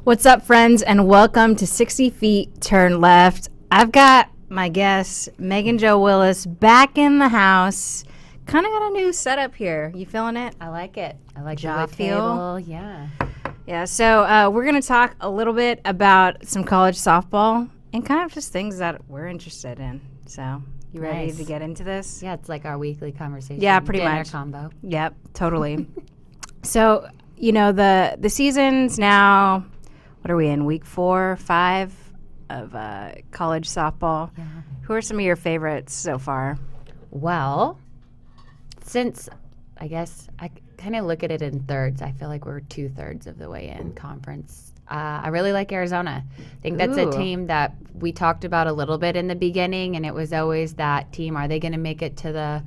What's up, friends, and welcome to 60 Feet Turn Left. I've got my guest, Megan Jo Willis, back in the house. Kind of got a new setup here. You feeling it? I like it. I like Jaw the wood feel. table. Yeah. Yeah, so we're going to talk a little bit about some college softball and kind of just things that we're interested in. So, you ready Nice. to get into this? Yeah, it's like our weekly conversation. Yeah, pretty Dinner much. combo. Yep, totally. So, you know, the season's now, what are we in, week 4, 5 of college softball? Yeah. Who are some of your favorites so far? Well, since I guess I kind of look at it in thirds, I feel like we're 2/3 of the way in conference. I really like Arizona. I think that's Ooh. a team that we talked about a little bit in the beginning, and it was always that team. Are they going to make it to the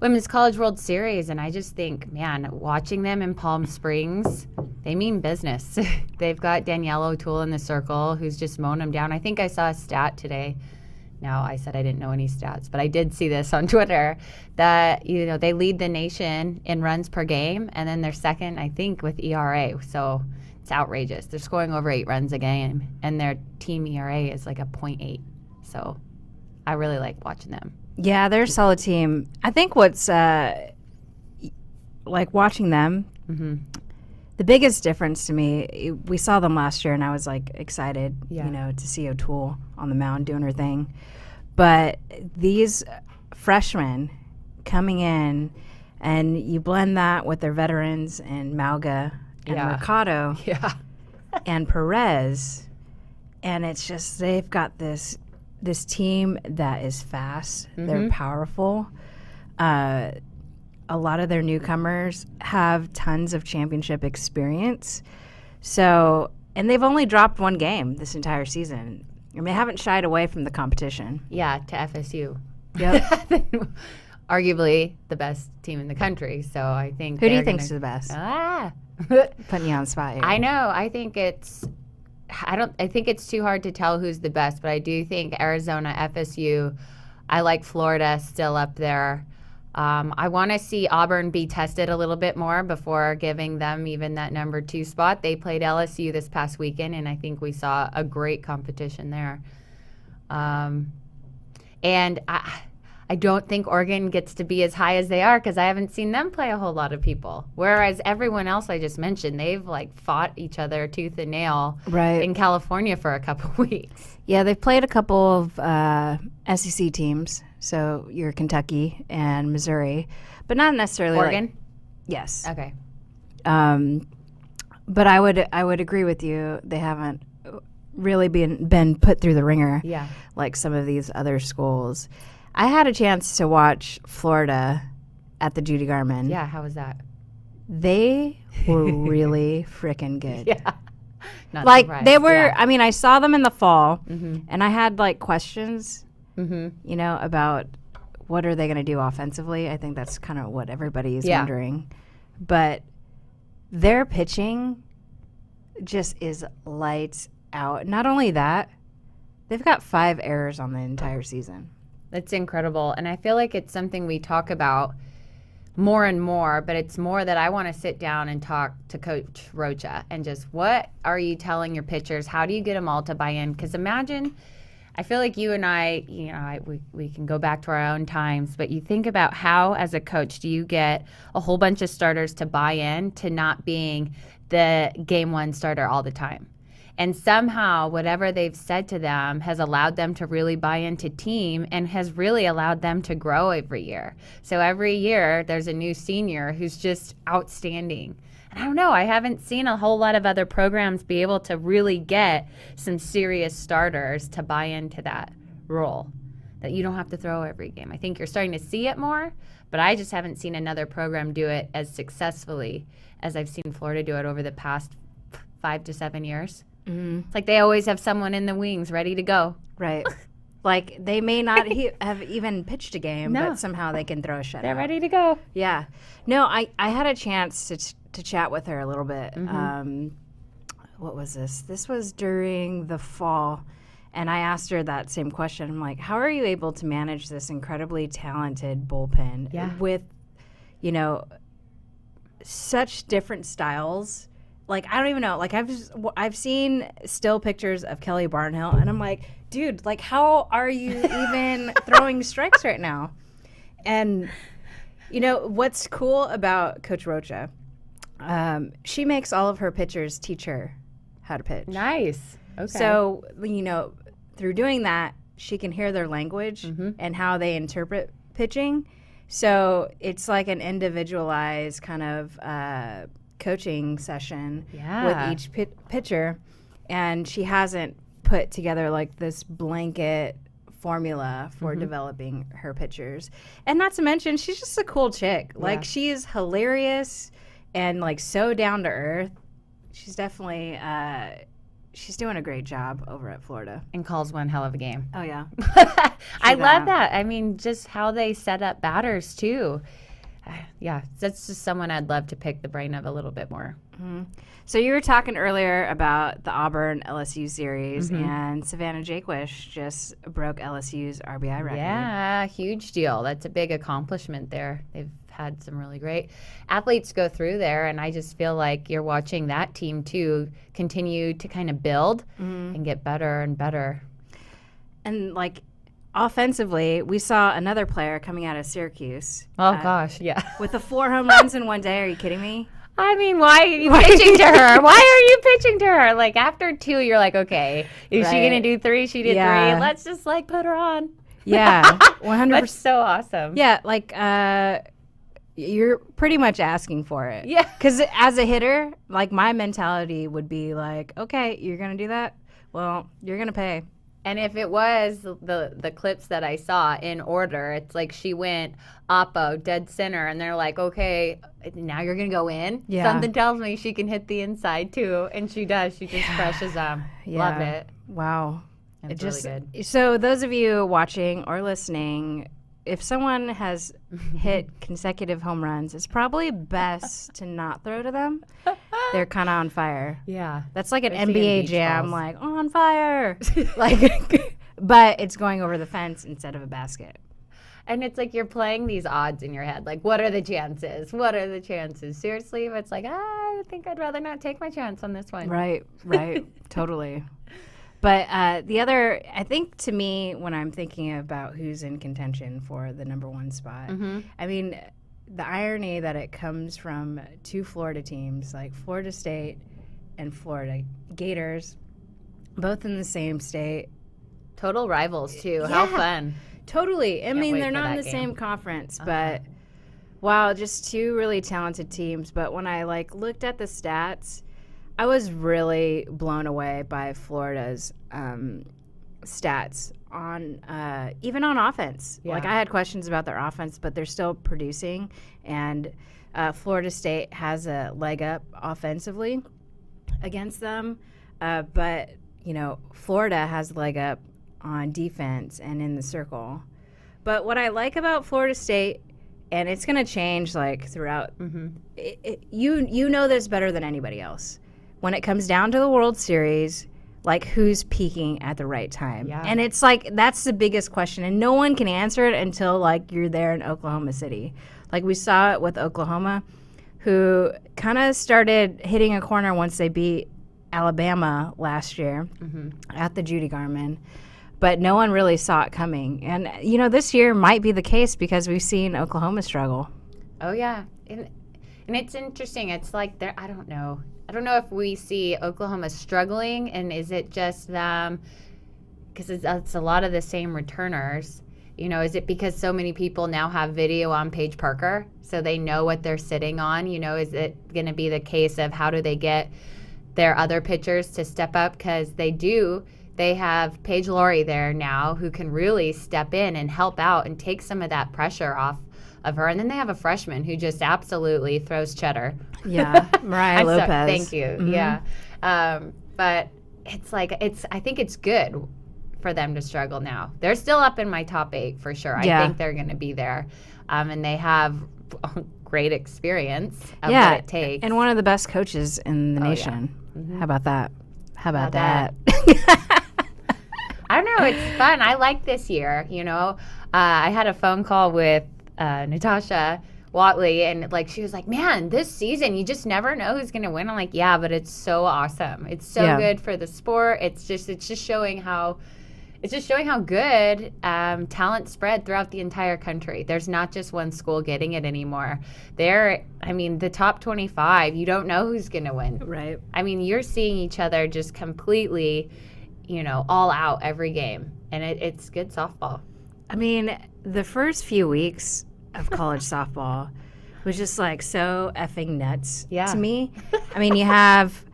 Women's College World Series? And I just think, man, watching them in Palm Springs, they mean business. They've got Danielle O'Toole in the circle who's just mowing them down. I think I saw a stat today. Now, I said I didn't know any stats, but I did see this on Twitter that, you know, they lead the nation in runs per game, and then they're second, I think, with ERA. So it's outrageous. They're scoring over 8 runs a game, and their team ERA is like a 0.8. So I really like watching them. Yeah, they're a solid team. I think what's like watching them, the biggest difference to me, we saw them last year and I was like excited, Yeah. you know, to see O'Toole on the mound doing her thing. But these freshmen coming in and you blend that with their veterans and Mauga and Yeah. Mercado Yeah. and Perez, and it's just they've got this team that is fast. They're powerful. A lot of their newcomers have tons of championship experience. So, and they've only dropped one game this entire season. And they haven't shied away from the competition. Yeah, to FSU. Yep. Arguably the best team in the country. So I think Who do you they're think's gonna- the best? Ah. Putting you on the spot here. I know. I think it's too hard to tell who's the best, but I do think Arizona, FSU, I like Florida still up there. I want to see Auburn be tested a little bit more before giving them even that number 2 spot. They played LSU this past weekend, and I think we saw a great competition there. And I don't think Oregon gets to be as high as they are because I haven't seen them play a whole lot of people. Whereas everyone else I just mentioned, they've like fought each other tooth and nail Right. in California for a couple weeks. Yeah, they've played a couple of SEC teams. So you're Kentucky and Missouri, but not necessarily Oregon? Yes. Okay. But I would agree with you. They haven't really been put through the ringer Yeah. like some of these other schools. I had a chance to watch Florida at the Judy Garmin. Yeah, how was that? They were really freaking good. Yeah. Not Like surprised. they were, Yeah. I mean, I saw them in the fall Mhm. and I had like questions, Mhm. you know, about what are they going to do offensively. I think that's kind of what everybody is Yeah. wondering. But their pitching just is lights out. Not only that, they've got 5 errors on the entire season. That's incredible. And I feel like it's something we talk about more and more, but it's more that I want to sit down and talk to Coach Rocha and just what are you telling your pitchers? How do you get them all to buy in? Because imagine, I feel like you and I, you know, we can go back to our own times, but you think about how, as a coach, do you get a whole bunch of starters to buy in to not being the game 1 starter all the time? And somehow, whatever they've said to them has allowed them to really buy into team and has really allowed them to grow every year. So every year, there's a new senior who's just outstanding. And I don't know, I haven't seen a whole lot of other programs be able to really get some serious starters to buy into that role, that you don't have to throw every game. I think you're starting to see it more, but I just haven't seen another program do it as successfully as I've seen Florida do it over the past 5 to 7 years. It's like they always have someone in the wings ready to go. Right. Like they may not have even pitched a game, No. but somehow they can throw a shutout. They're ready to go. Yeah. No, I had a chance to chat with her a little bit. What was this? This was during the fall. And I asked her that same question. I'm like, how are you able to manage this incredibly talented bullpen with, you know, such different styles like, I don't even know. Like, I've seen still pictures of Kelly Barnhill, and I'm like, dude, like, how are you even throwing strikes right now? And, you know, what's cool about Coach Rocha, she makes all of her pitchers teach her how to pitch. Nice. Okay. So, you know, through doing that, she can hear their language and how they interpret pitching. So it's like an individualized kind of coaching session with each pitcher. And she hasn't put together like this blanket formula for developing her pitchers. And not to mention, she's just a cool chick. Like, she is hilarious and like so down to earth. She's definitely she's doing a great job over at Florida. And calls one hell of a game. Oh, yeah. I love that. I mean, just how they set up batters, too. Yeah, that's just someone I'd love to pick the brain of a little bit more. So you were talking earlier about the Auburn LSU series, and Savannah Jaquish just broke LSU's RBI record. Yeah, huge deal. That's a big accomplishment there. They've had some really great athletes go through there, and I just feel like you're watching that team, too, continue to kind of build and get better and better. And, like, offensively, we saw another player coming out of Syracuse. Oh, gosh, yeah. With the 4 home runs in one day. Are you kidding me? I mean, why are you pitching to her? Why are you pitching to her? Like, after 2, you're like, okay, is she going to do 3? She did 3. Let's just, like, put her on. Yeah, 100%. That's so awesome. Yeah, like, you're pretty much asking for it. Yeah. Because as a hitter, like, my mentality would be like, okay, you're going to do that? Well, you're going to pay. And if it was the clips that I saw in order, it's like she went oppo, dead center, and they're like, okay, now you're going to go in? Yeah. Something tells me she can hit the inside, too. And she does. She just crushes them. Love it. Wow. It's really good. So those of you watching or listening, if someone has hit consecutive home runs, it's probably best to not throw to them. They're kind of on fire. Yeah. That's like an Especially NBA in beach jam, balls. like, on fire. Like, but it's going over the fence instead of a basket. And it's like you're playing these odds in your head. Like, what are the chances? What are the chances? Seriously, if it's like, I think I'd rather not take my chance on this one. Right, totally. But the other, I think to me, when I'm thinking about who's in contention for the number 1 spot, I mean, the irony that it comes from 2 Florida teams, like Florida State and Florida Gators, both in the same state. Total rivals, too. Yeah. How fun. Totally. I mean, wait they're for not in that the game. same conference, but wow, just 2 really talented teams. But when I like looked at the stats, I was really blown away by Florida's stats on even on offense. Yeah. Like, I had questions about their offense, but they're still producing, and Florida State has a leg up offensively against them, but you know, Florida has a leg up on defense and in the circle. But what I like about Florida State, and it's going to change like throughout, you know this better than anybody else. When it comes down to the World Series, like, who's peaking at the right time? Yeah. And it's like, that's the biggest question, and no one can answer it until like you're there in Oklahoma City. Like, we saw it with Oklahoma, who kind of started hitting a corner once they beat Alabama last year at the Judy Garmin. But no one really saw it coming. And, you know, this year might be the case because we've seen Oklahoma struggle. Oh, yeah. And it's interesting. It's like, I don't know. I don't know if we see Oklahoma struggling, and is it just them, because it's a lot of the same returners. You know, is it because so many people now have video on Paige Parker, so they know what they're sitting on? You know, is it going to be the case of how do they get their other pitchers to step up? Because they have Paige Laurie there now who can really step in and help out and take some of that pressure off of her. And then they have a freshman who just absolutely throws cheddar. Yeah, Mariah Lopez. Thank you. Yeah. But it's like, I think it's good for them to struggle now. They're still up in my top 8 for sure. Yeah. I think they're going to be there. And they have great experience of what it takes. And one of the best coaches in the nation. Yeah. How about that? How about that? I don't know. It's fun. I like this year. You know, I had a phone call with Natasha Watley, and like she was like, man, this season you just never know who's gonna win. I'm like, yeah, but it's so awesome. It's so good for the sport. It's just showing how good talent spread throughout the entire country. There's not just one school getting it anymore. The top 25, you don't know who's gonna win. Right. I mean, you're seeing each other just completely, all out every game, and it's good softball. I mean, the first few weeks of college softball was just like so effing nuts to me. I mean, you have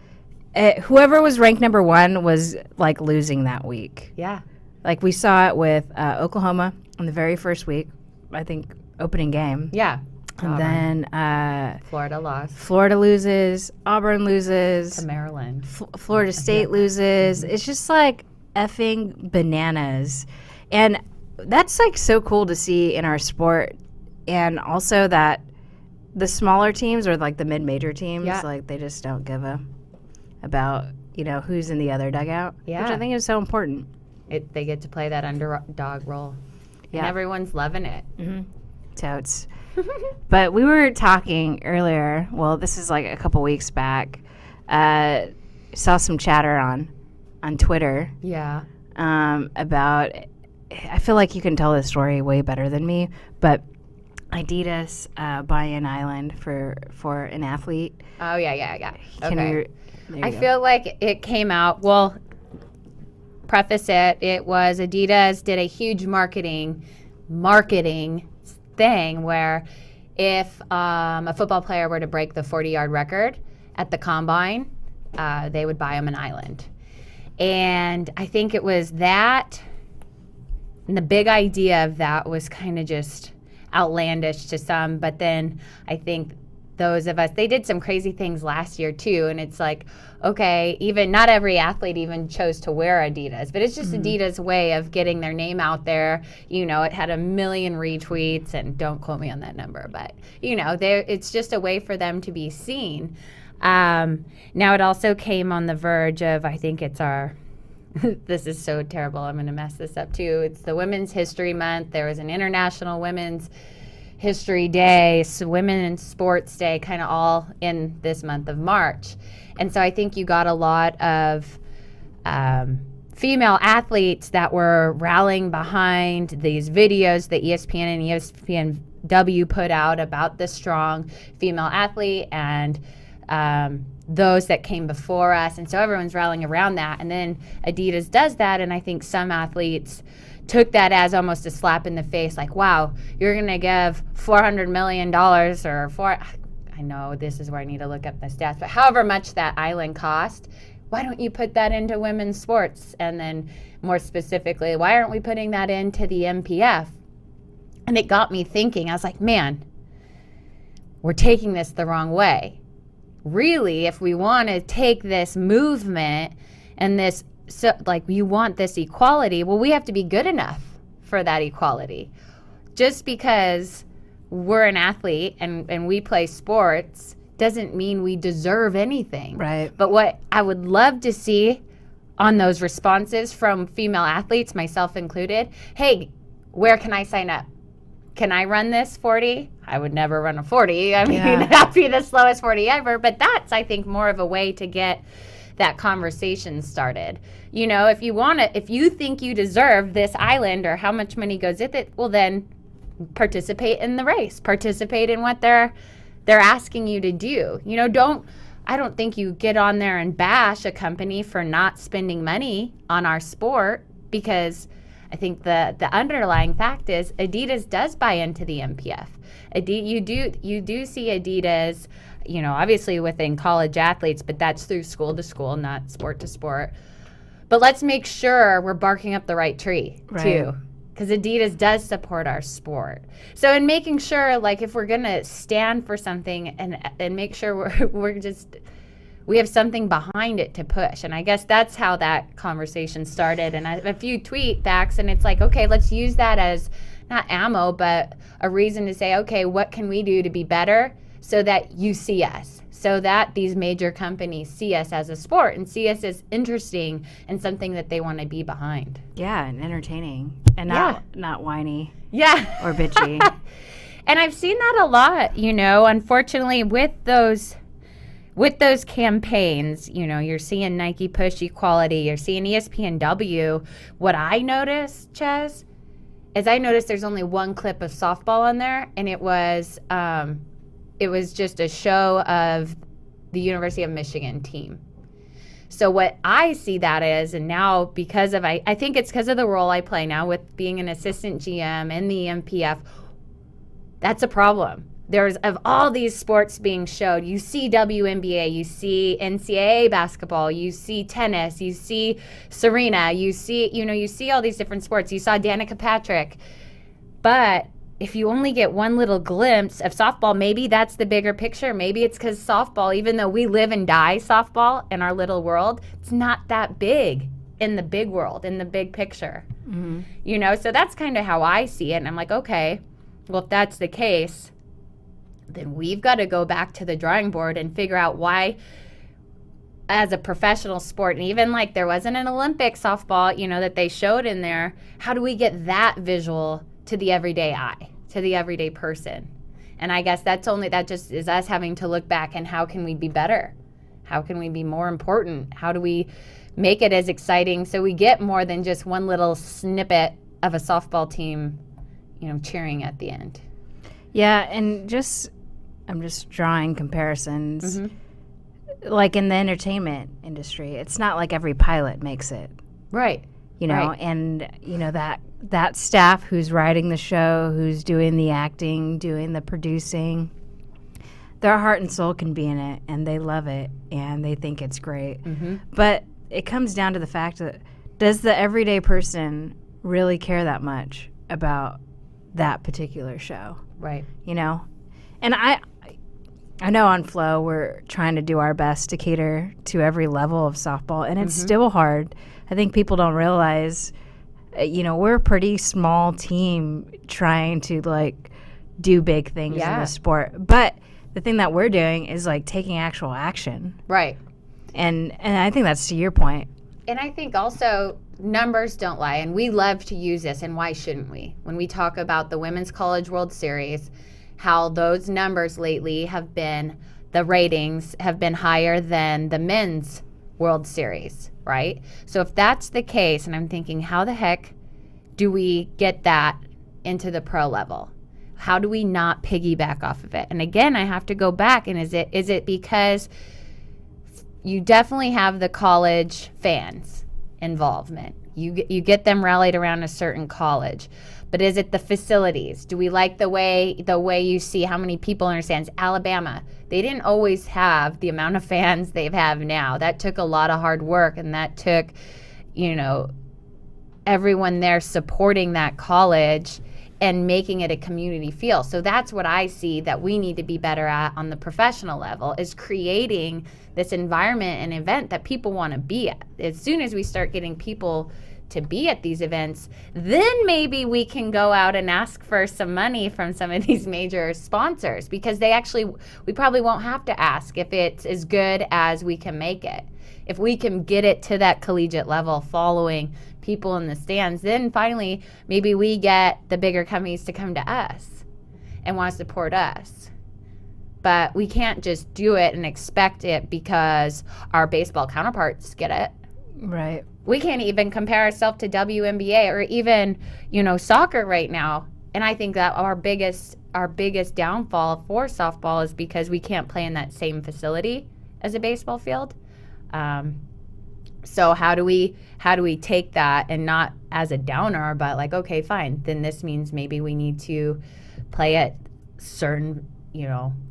whoever was ranked number 1 was like losing that week. Yeah. Like we saw it with Oklahoma in the very first week, I think opening game. Yeah. And then Florida lost. Florida loses. Auburn loses. To Maryland. Florida State loses. It's just like effing bananas. And that's like so cool to see in our sport. And also that the smaller teams or like the mid-major teams, like they just don't give about, who's in the other dugout, which I think is so important. They get to play that underdog role. Yeah. And everyone's loving it. Mm-hmm. Totes. But we were talking earlier, well, this is like a couple weeks back, saw some chatter on Twitter. Yeah. About, I feel like you can tell this story way better than me, but Adidas buy an island for an athlete. Oh, yeah. Okay. I feel like it came out, well, preface it was Adidas did a huge marketing thing where if a football player were to break the 40-yard record at the combine, they would buy him an island. And I think it was that, and the big idea of that was kind of just outlandish to some, but then I think those of us, they did some crazy things last year too, and it's like, okay, even not every athlete even chose to wear Adidas, but it's just Adidas' way of getting their name out there. It had 1 million retweets, and don't quote me on that number, but it's just a way for them to be seen. Now it also came on the verge of, I think it's our this is so terrible, I'm going to mess this up too. It's the Women's History Month. There was an International Women's History Day, so Women in Sports Day, kind of all in this month of March. And so I think you got a lot of female athletes that were rallying behind these videos that ESPN and ESPNW put out about the strong female athlete and those that came before us. And so everyone's rallying around that. And then Adidas does that, and I think some athletes took that as almost a slap in the face, like, wow, you're going to give $400 million I know this is where I need to look up the stats, but however much that island cost, why don't you put that into women's sports? And then more specifically, why aren't we putting that into the MPF? And it got me thinking. I was like, man, we're taking this the wrong way. Really, if we want to take this movement and this, so like you want this equality, well, we have to be good enough for that equality. Just because we're an athlete and we play sports doesn't mean we deserve anything. Right. But what I would love to see on those responses from female athletes, myself included, hey, where can I sign up? Can I run this 40? I would never run a 40. I mean, that'd be the slowest 40 ever. But that's, I think, more of a way to get that conversation started. If you think you deserve this island or how much money goes with it, well, then participate in the race. Participate in what they're asking you to do. I don't think you get on there and bash a company for not spending money on our sport, because I think the underlying fact is Adidas does buy into the MPF. You do see Adidas, obviously within college athletes, but that's through school to school, not sport to sport. But let's make sure we're barking up the right tree too, because Adidas does support our sport. So in making sure, like, if we're gonna stand for something and make sure we have something behind it to push. And I guess that's how that conversation started. And I have a few tweet backs, and it's like, okay, let's use that as not ammo, but a reason to say, okay, what can we do to be better so that you see us, so that these major companies see us as a sport and see us as interesting and something that they want to be behind. Yeah, and entertaining and not whiny. Yeah. Or bitchy. And I've seen that a lot, unfortunately with those campaigns, you're seeing Nike push equality, you're seeing ESPNW. What I noticed, Ches, is there's only one clip of softball on there, and it was just a show of the University of Michigan team. So what I see that is, and now because of, I think it's because of the role I play now with being an assistant GM in the MPF, that's a problem. There's, of all these sports being showed, you see WNBA, you see NCAA basketball, you see tennis, you see Serena, you see all these different sports. You saw Danica Patrick. But if you only get one little glimpse of softball, maybe that's the bigger picture. Maybe it's because softball, even though we live and die softball in our little world, it's not that big in the big world, in the big picture. Mm-hmm. So that's kind of how I see it. And I'm like, okay, well, if that's the case, then we've got to go back to the drawing board and figure out why, as a professional sport, and even like there wasn't an Olympic softball, that they showed in there, how do we get that visual to the everyday eye, to the everyday person? And I guess that just is us having to look back and how can we be better? How can we be more important? How do we make it as exciting so we get more than just one little snippet of a softball team, cheering at the end? Yeah, and I'm just drawing comparisons. Mm-hmm. Like in the entertainment industry, it's not like every pilot makes it. Right. Right. And, that staff who's writing the show, who's doing the acting, doing the producing, their heart and soul can be in it, and they love it, and they think it's great. Mm-hmm. But it comes down to the fact that, does the everyday person really care that much about that particular show? Right. And I know on Flo we're trying to do our best to cater to every level of softball, and it's still hard. I think people don't realize, we're a pretty small team trying to do big things in the sport. But the thing that we're doing is taking actual action. Right. And I think that's to your point. And I think also numbers don't lie, and we love to use this, and why shouldn't we? When we talk about the Women's College World Series, how those numbers lately the ratings have been higher than the Men's World Series, right? So if that's the case, and I'm thinking, how the heck do we get that into the pro level? How do we not piggyback off of it? And again, I have to go back, and is it because you definitely have the college fans involvement? You get them rallied around a certain college. But is it the facilities? Do we like the way you see how many people in our stands? Alabama, they didn't always have the amount of fans they have now. That took a lot of hard work, and that took, everyone there supporting that college and making it a community feel. So that's what I see that we need to be better at on the professional level, is creating this environment and event that people want to be at. As soon as we start getting people to be at these events, then maybe we can go out and ask for some money from some of these major sponsors, because we probably won't have to ask if it's as good as we can make it. If we can get it to that collegiate level following people in the stands, then finally maybe we get the bigger companies to come to us and want to support us. But we can't just do it and expect it because our baseball counterparts get it. Right. We can't even compare ourselves to WNBA or even, soccer right now. And I think that our biggest downfall for softball is because we can't play in that same facility as a baseball field. So how do we take that, and not as a downer, but okay, fine, then this means maybe we need to play at certain,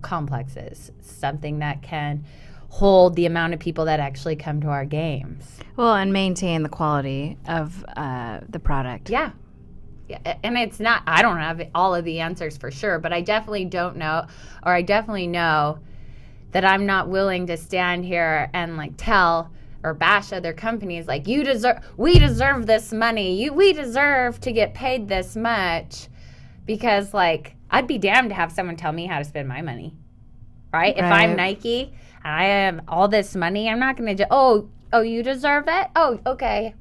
complexes, something that can hold the amount of people that actually come to our games. Well, and maintain the quality of the product. Yeah. And it's not, I don't have all of the answers for sure, but I definitely don't know, or I definitely know that I'm not willing to stand here and tell or bash other companies we deserve this money. We deserve to get paid this much, because I'd be damned to have someone tell me how to spend my money. Right? If I'm Nike and I have all this money, I'm not going to oh, you deserve it? Oh, okay.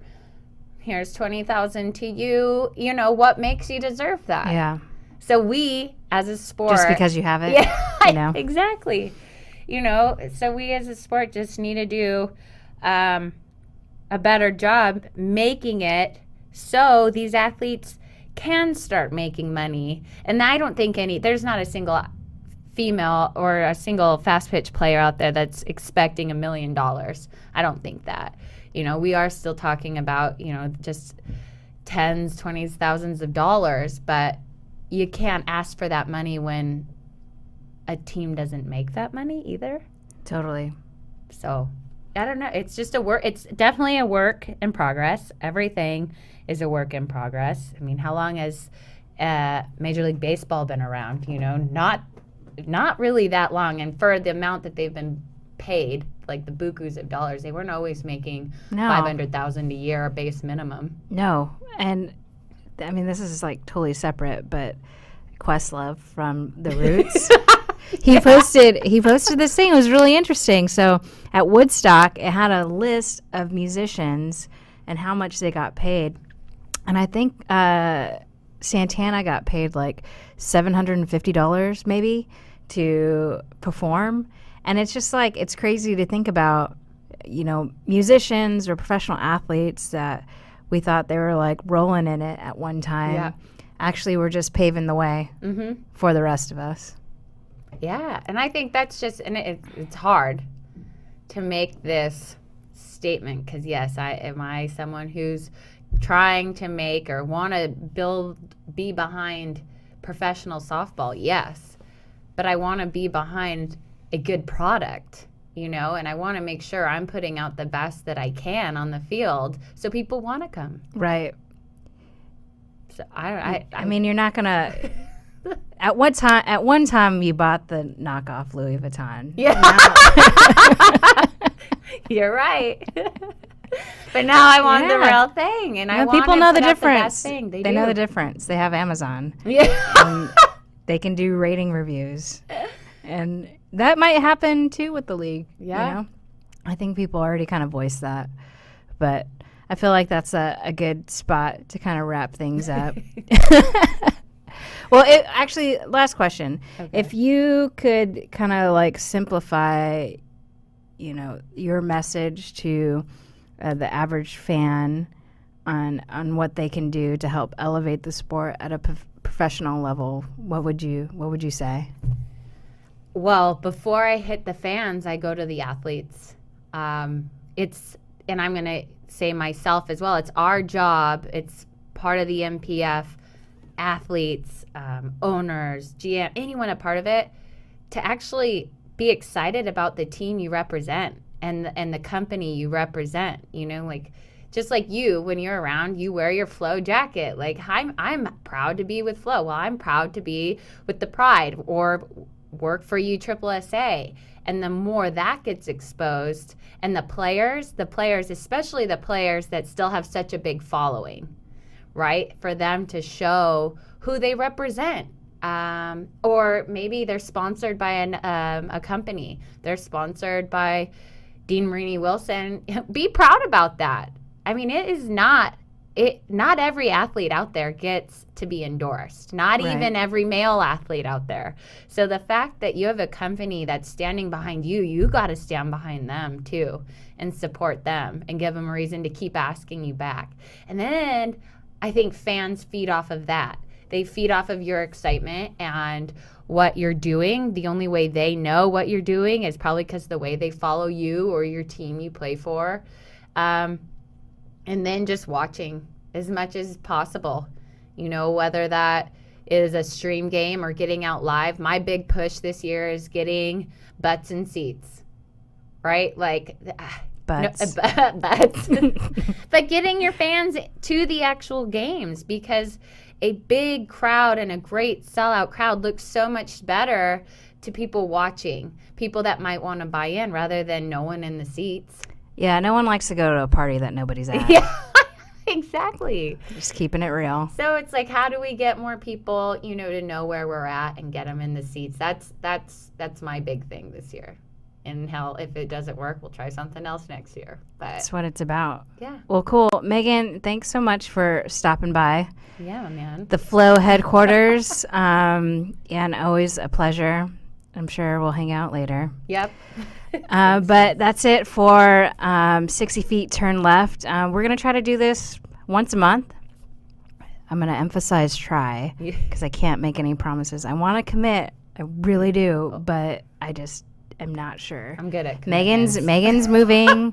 Here's $20,000 to you. What makes you deserve that? Yeah. So we, as a sport... Just because you have it? Yeah, exactly. So we as a sport just need to do a better job making it so these athletes can start making money. And I don't think there's not a single female or a single fast pitch player out there that's expecting $1 million. I don't think that. We are still talking about, just tens, 20s, thousands of dollars, but you can't ask for that money when a team doesn't make that money either. Totally. So, I don't know. It's just it's definitely a work in progress. Everything is a work in progress. I mean, how long has Major League Baseball been around? Not really that long. And for the amount that they've been paid, like the bukus of dollars, they weren't always making $500,000 a year base minimum. No. And I mean, this is like totally separate, but Questlove from The Roots, he posted this thing. It was really interesting. So at Woodstock, it had a list of musicians and how much they got paid. And I think Santana got paid like $750 maybe to perform. And it's just like, it's crazy to think about, musicians or professional athletes that we thought they were like rolling in it at one time. Yeah. Actually, we're just paving the way for the rest of us. Yeah. And I think that's just, and it's hard to make this statement because, yes, am I someone who's trying to make or want to be behind professional softball? Yes. But I want to be behind a good product, and I want to make sure I'm putting out the best that I can on the field so people want to come. Right. So I mean, you're not going to... At one time, you bought the knockoff Louis Vuitton. Yeah. You're right. But now I want the real thing, and I want people know the The difference. best thing. They know the difference. They have Amazon. Yeah. They can do rating reviews, and that might happen too with the league. Yeah. I think people already kind of voiced that, but I feel like that's a good spot to kind of wrap things up. Well, actually, last question. Okay. If you could kind of like simplify, your message to the average fan on what they can do to help elevate the sport at a professional level, what would you say? Well, before I hit the fans, I go to the athletes. And I'm going to say myself as well. It's our job. It's part of the MPF. Athletes, owners, GM, anyone a part of it, to actually be excited about the team you represent and the company you represent. Just like you, when you're around, you wear your Flo jacket. Like I'm proud to be with Flo. Well, I'm proud to be with the Pride or work for you SSSA. And the more that gets exposed, and the players, especially the players that still have such a big following, right? For them to show who they represent. Or maybe they're sponsored by a company. They're sponsored by Dean Marini Wilson. Be proud about that. I mean, not every athlete out there gets to be endorsed. Not even every male athlete out there. So the fact that you have a company that's standing behind you, you got to stand behind them too and support them and give them a reason to keep asking you back. And then I think fans feed off of that. They feed off of your excitement and what you're doing. The only way they know what you're doing is probably because the way they follow you or your team you play for. And then just watching as much as possible, whether that is a stream game or getting out live. My big push this year is getting butts in seats, right? Like butts. Butts. But getting your fans to the actual games, because a big crowd and a great sellout crowd looks so much better to people watching, people that might want to buy in rather than no one in the seats. Yeah, no one likes to go to a party that nobody's at. Yeah, exactly. Just keeping it real. So it's like, how do we get more people, to know where we're at and get them in the seats? That's my big thing this year. And hell, if it doesn't work, we'll try something else next year. But That's what it's about. yeah. Well, cool. Megan, thanks so much for stopping by Yeah, man. the Flow headquarters. And always a pleasure. I'm sure we'll hang out later. Yep. But that's it for 60 Feet Turn Left. We're going to try to do this once a month. I'm going to emphasize try because I can't make any promises. I want to commit. I really do, but I just am not sure. I'm good at Megan's moving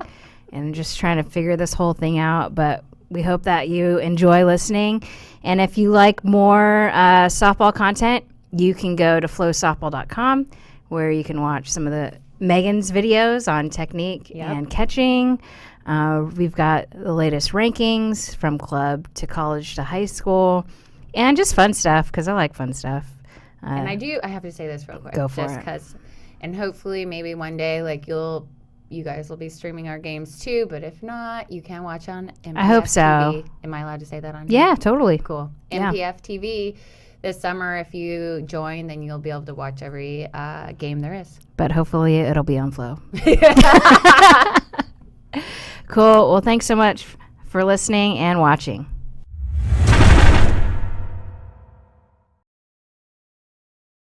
and just trying to figure this whole thing out, but we hope that you enjoy listening. And if you like more softball content, you can go to FloSoftball.com where you can watch some of the Megan's videos on technique and catching. We've got the latest rankings from club to college to high school and just fun stuff because I like fun stuff. And I have to say this real quick. Go for just it. Because, and hopefully maybe one day like you guys will be streaming our games too, but if not, you can watch on MPF I hope so. TV. Am I allowed to say that on here? Yeah, totally. Cool. Yeah. MPF TV this summer, if you join, then you'll be able to watch every game there is. But hopefully it'll be on Flow. Cool. Well, thanks so much for listening and watching.